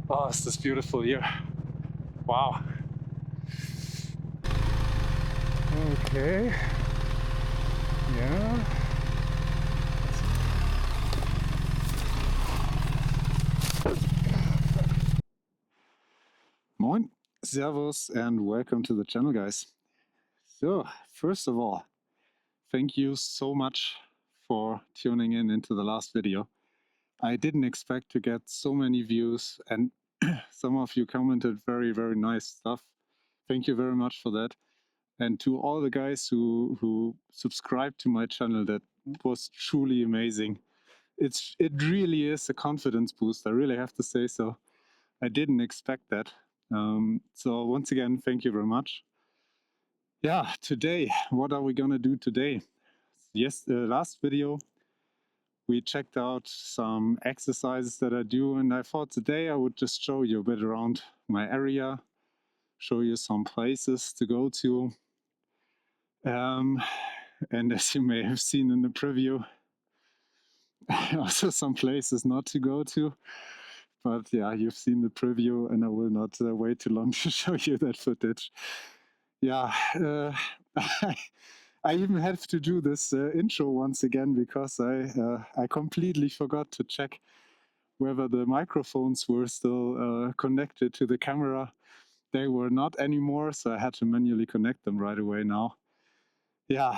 Oh, is this beautiful here. Wow. Okay. Yeah. Moin, Servus, and welcome to the channel, guys. So, first of all, thank you so much for tuning in into the last video. I didn't expect to get so many views, and some of you commented very, very nice stuff. Thank you very much for that. And to all the guys who subscribed to my channel, that was truly amazing. It really is a confidence boost, I really have to say so. I didn't expect that. So once again, thank you very much. Yeah, today, what are we gonna do today? Yes, last video, we checked out some exercises that I do, and I thought today I would just show you a bit around my area, show you some places to go to. And as you may have seen in the preview, also some places not to go to. But yeah, you've seen the preview, and I will not wait too long to show you that footage. Yeah, I even have to do this intro once again because I completely forgot to check whether the microphones were still connected to the camera. They were not anymore, so I had to manually connect them right away now. Yeah,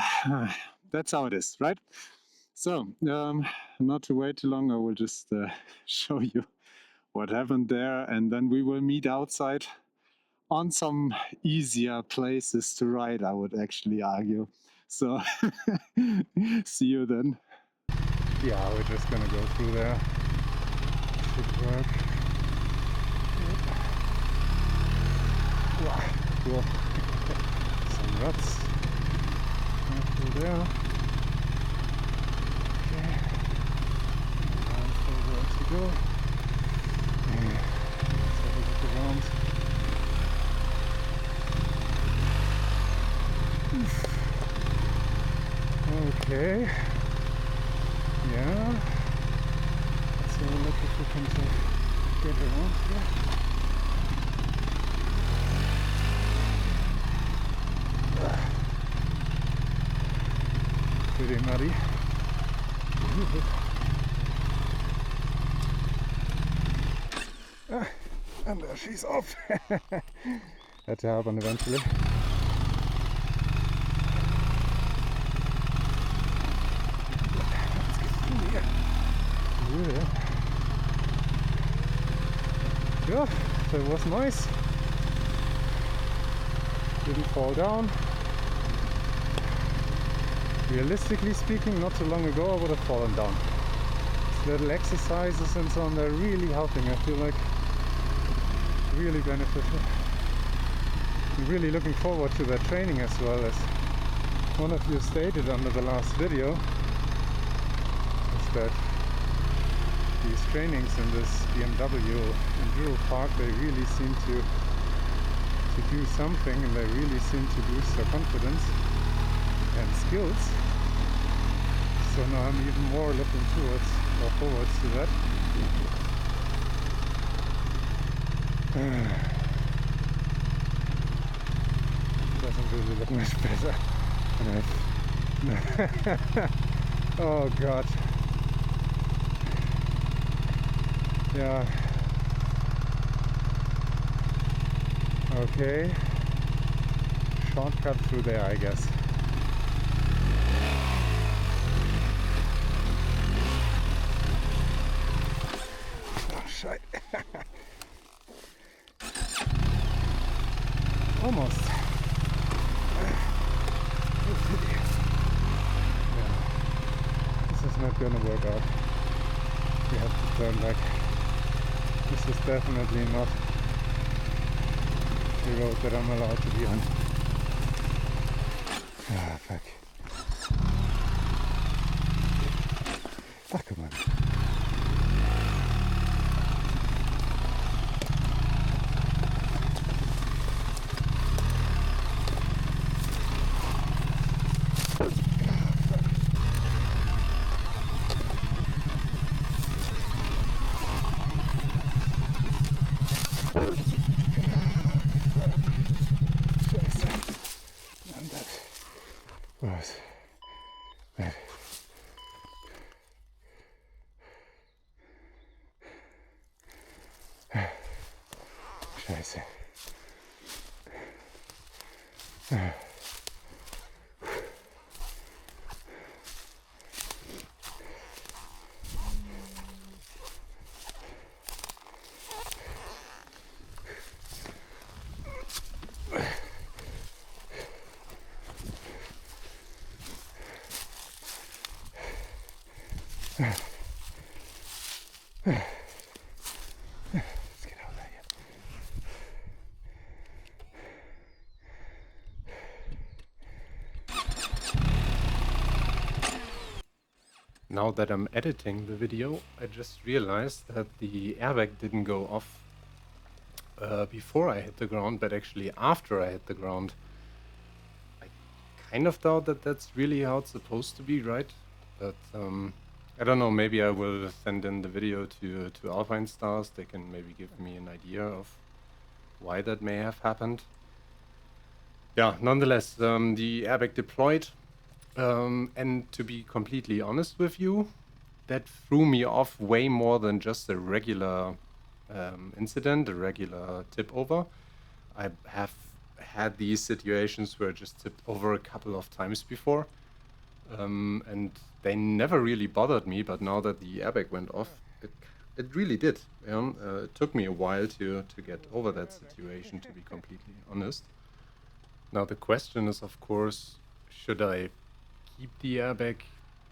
that's how it is, right? So, not to wait too long, I will just show you what happened there, and then we will meet outside on some easier places to ride, I would actually argue. So, see you then. Yeah, we're just gonna go through there. Should work. Wow, cool. Some ruts. Through there. Okay. Where to go. Let's have a look around. Okay. Yeah. So look if we can get around here. Pretty muddy. And there she's off. Had to happen eventually. Let's get through here. Yeah, that was nice. Didn't fall down. Realistically speaking, not too long ago I would have fallen down. These little exercises and so on, they're really helping. I feel like really beneficial. I'm really looking forward to that training as well, as one of you stated under the last video, is that these trainings in this BMW enduro park, they really seem to do something, and they really seem to boost their confidence and skills. So now I'm even more looking forward to that. Doesn't really look much better. Oh god. Yeah. Okay. Shortcut through there, I guess. Oh shit. Almost. Yeah. This is not gonna work out. We have to turn back. This is definitely not the road that I'm allowed to be on. Ah, fuck. Ah, come on. And that was bad. Scheiße. Let's get out of here. Now that I'm editing the video, I just realized that the airbag didn't go off before I hit the ground, but actually after I hit the ground. I kind of doubt that that's really how it's supposed to be, right? But I don't know, maybe I will send in the video to Alpinestars. They can maybe give me an idea of why that may have happened. Yeah, nonetheless, the airbag deployed. And to be completely honest with you, that threw me off way more than just a regular incident, a regular tip over. I have had these situations where I just tipped over a couple of times before. And they never really bothered me, but now that the airbag went off, it really did. It took me a while to get over that situation, to be completely honest. Now the question is, of course, should I keep the airbag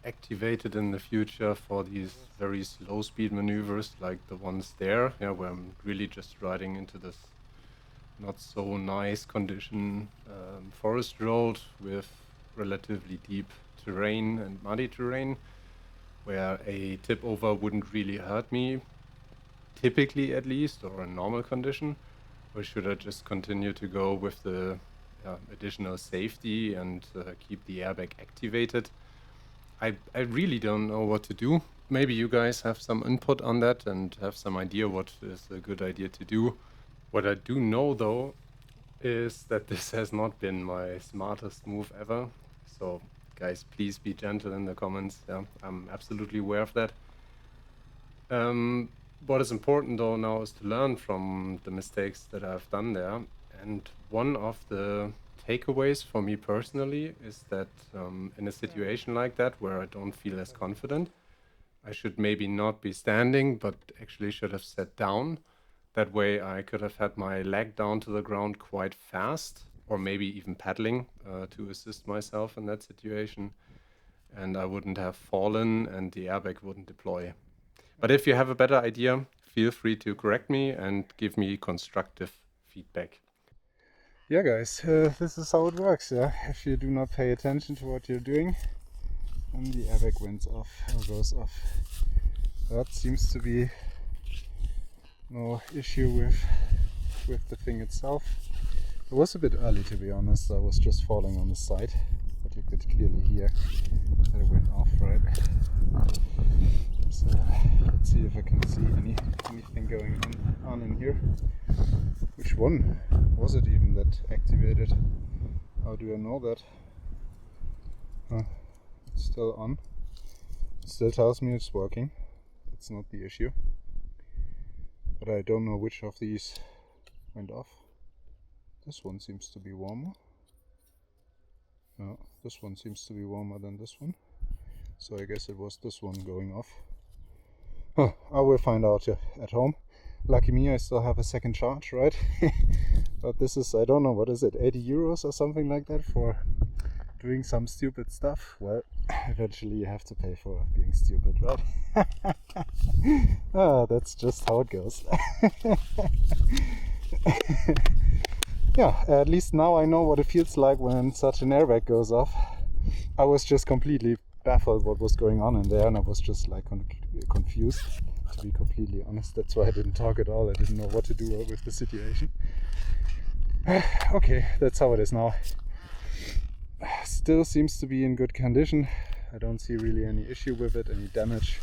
activated in the future for these very slow speed maneuvers like the ones there, where I'm really just riding into this not so nice condition forest road with relatively deep terrain and muddy terrain, where a tip over wouldn't really hurt me, typically at least, or in normal condition? Or should I just continue to go with the additional safety and keep the airbag activated? I really don't know what to do. Maybe you guys have some input on that and have some idea what is a good idea to do. What I do know though is that this has not been my smartest move ever. So guys, please be gentle in the comments. I'm absolutely aware of that. What is important though now is to learn from the mistakes that I've done there. And one of the takeaways for me personally is that in a situation like that where I don't feel as confident, I should maybe not be standing, but actually should have sat down. That way I could have had my leg down to the ground quite fast, or maybe even paddling to assist myself in that situation. And I wouldn't have fallen and the airbag wouldn't deploy. But if you have a better idea, feel free to correct me and give me constructive feedback. Yeah guys, this is how it works. If you do not pay attention to what you're doing, then the airbag went off or goes off. That seems to be no issue with the thing itself. It was a bit early, to be honest. I was just falling on the side, but you could clearly hear that it went off, right? So let's see if I can see anything going on in here. Which one was it even that activated? How do I know that? It's still on. It still tells me it's working. That's not the issue. But I don't know which of these went off. This one seems to be warmer. No, this one seems to be warmer than this one. So I guess it was this one going off. I will find out at home. Lucky me, I still have a second charge, right? But this is, I don't know, what is it, 80 euros or something like that for doing some stupid stuff? Well, eventually you have to pay for being stupid, right? That's just how it goes. Yeah, at least now I know what it feels like when such an airbag goes off. I was just completely baffled what was going on in there, and I was just like confused, to be completely honest. That's why I didn't talk at all. I didn't know what to do with the situation. Okay, that's how it is now. Still seems to be in good condition. I don't see really any issue with it, any damage.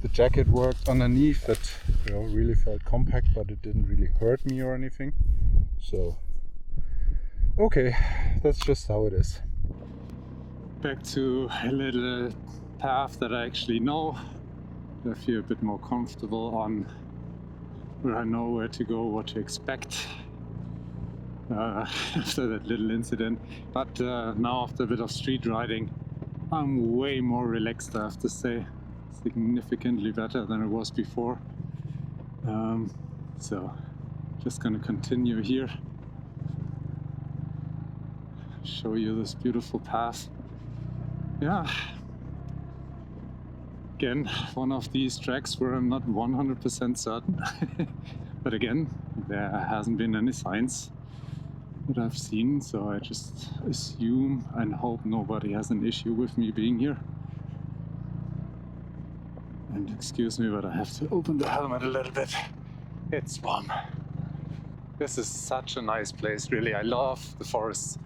the jacket worked underneath, that really felt compact, but it didn't really hurt me or anything. So okay, that's just how it is. Back to a little path that I actually know. I feel a bit more comfortable on, where I know where to go, what to expect after that little incident. But now, after a bit of street riding, I'm way more relaxed, I have to say. Significantly better than it was before. So just gonna continue here, show you this beautiful path. Yeah, again, one of these tracks where I'm not 100% certain. But again, there hasn't been any signs that I've seen, so I just assume and hope nobody has an issue with me being here. And excuse me, but I have to open the helmet a little bit. It's warm. This is such a nice place, really. I love the forests.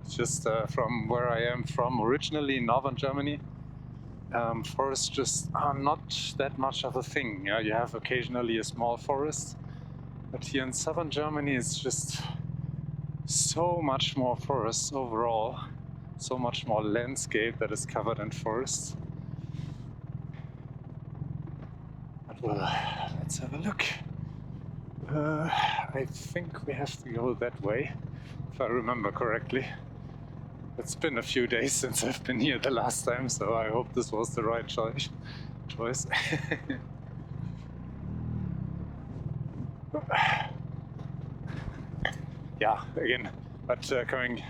It's just from where I am from, originally in northern Germany, forests just are not that much of a thing. Yeah, you have occasionally a small forest, but here in southern Germany it's just so much more forests overall, so much more landscape that is covered in forests. But well, let's have a look. I think we have to go that way, if I remember correctly. It's been a few days since I've been here the last time, so I hope this was the right choice. Yeah, again, but coming to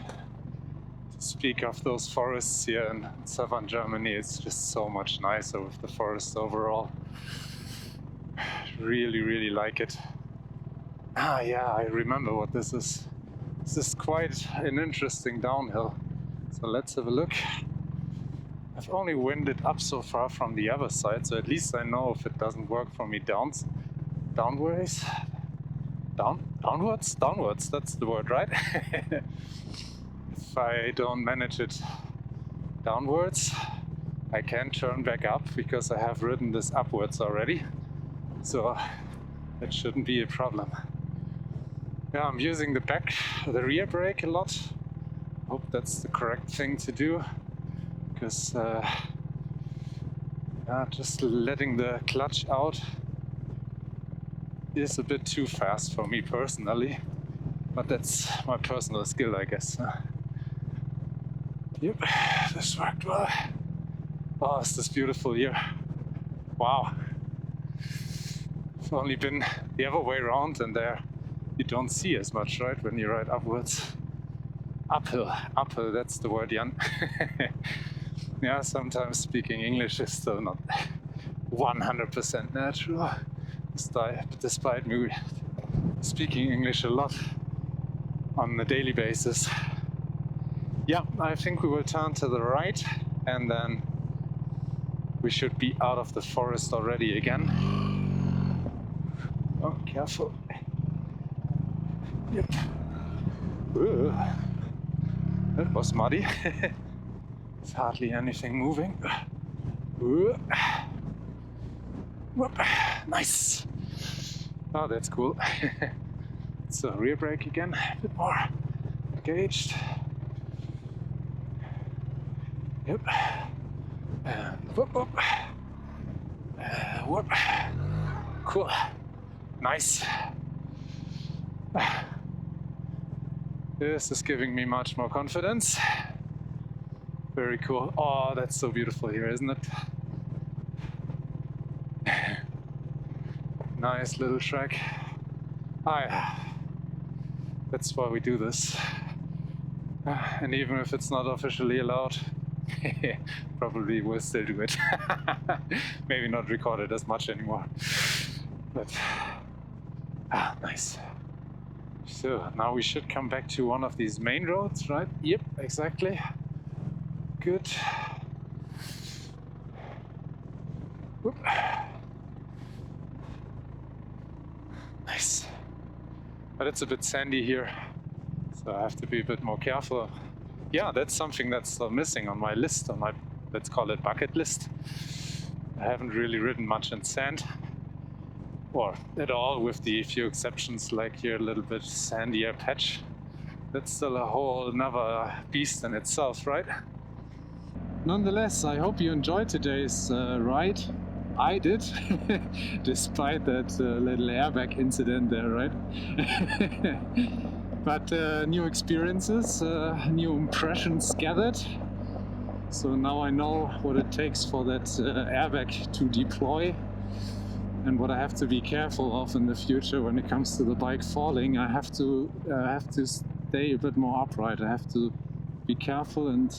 speak of those forests here in southern Germany, it's just so much nicer with the forests overall. Really, really like it. Ah, yeah, I remember what this is. This is quite an interesting downhill. So let's have a look. I've only winded up so far from the other side, so at least I know if it doesn't work for me downwards, that's the word, right? If I don't manage it downwards, I can turn back up because I have ridden this upwards already. So that shouldn't be a problem. Yeah, I'm using the rear brake a lot. Hope that's the correct thing to do, because just letting the clutch out is a bit too fast for me personally, but that's my personal skill, I guess. Yep, this worked well. Oh, is this beautiful here. Wow. It's only been the other way around, and there you don't see as much, right, when you ride upwards. Uphill, that's the word, Jan. Yeah, sometimes speaking English is still not 100% natural, despite me speaking English a lot on a daily basis. Yeah, I think we will turn to the right, and then we should be out of the forest already again. Oh, careful. Yep. Ooh. That was muddy. There's hardly anything moving. Ooh. Whoop. Nice. Oh, that's cool. So rear brake again, a bit more engaged. Yep. And whoop, whoop. Whoop. Cool. Nice. This is giving me much more confidence. Very cool. Oh, that's so beautiful here, isn't it? Nice little track. That's why we do this. And even if it's not officially allowed, probably we'll still do it. Maybe not record it as much anymore. But nice. So now we should come back to one of these main roads, right? Yep, exactly. Good. Whoop. Nice. But it's a bit sandy here, so I have to be a bit more careful. Yeah, that's something that's still missing on my list, on my, let's call it bucket list. I haven't really ridden much in sand, or at all, with the few exceptions, like here a little bit sandier patch. That's still a whole another beast in itself, right? Nonetheless, I hope you enjoyed today's ride. I did, despite that little airbag incident there, right? But new experiences, new impressions gathered. So now I know what it takes for that airbag to deploy, and what I have to be careful of in the future when it comes to the bike falling. I have to stay a bit more upright. I have to be careful and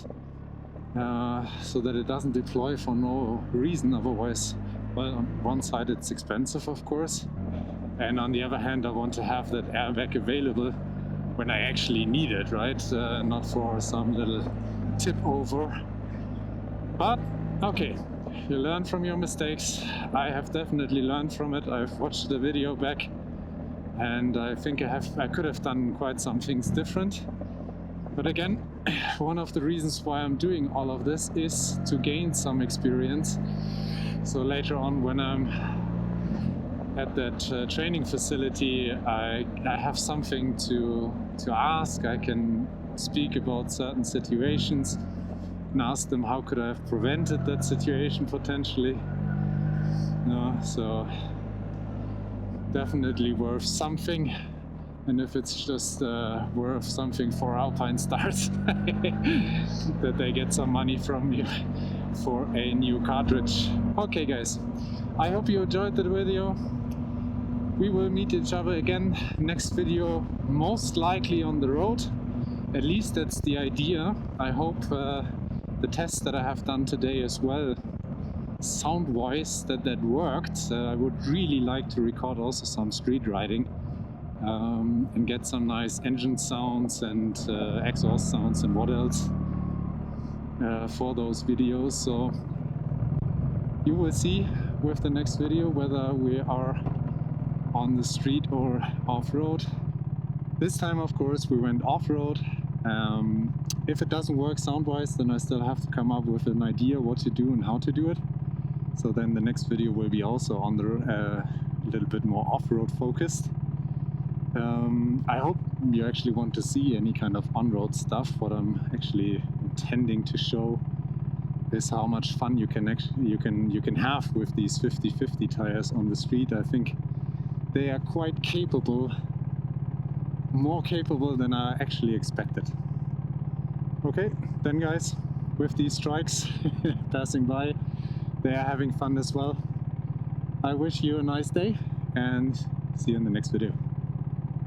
so that it doesn't deploy for no reason. Otherwise, well, on one side it's expensive, of course, and on the other hand, I want to have that airbag available when I actually need it, right? Not for some little tip over. But okay, you learn from your mistakes. I have definitely learned from it. I've watched the video back, and I think I could have done quite some things different. But again, one of the reasons why I'm doing all of this is to gain some experience. So later on, when I'm at that training facility, I have something to ask. I can speak about certain situations and ask them how could I have prevented that situation potentially. So definitely worth something. And if it's just worth something for Alpinestars, that they get some money from you for a new cartridge. Okay guys, I hope you enjoyed the video. We will meet each other again next video, most likely on the road. At least that's the idea. I hope the test that I have done today as well, sound-wise, that worked. I would really like to record also some street riding. And get some nice engine sounds and exhaust sounds and what else for those videos. So you will see with the next video whether we are on the street or off-road. This time, of course, we went off-road. If it doesn't work sound-wise, then I still have to come up with an idea what to do and how to do it. So then the next video will be also on the a little bit more off-road focused. I hope you actually want to see any kind of on-road stuff. What I'm actually intending to show is how much fun you can have with these 50/50 tires on the street. I think they are quite capable, more capable than I actually expected. Okay, then guys, with these strikes passing by, they are having fun as well. I wish you a nice day and see you in the next video.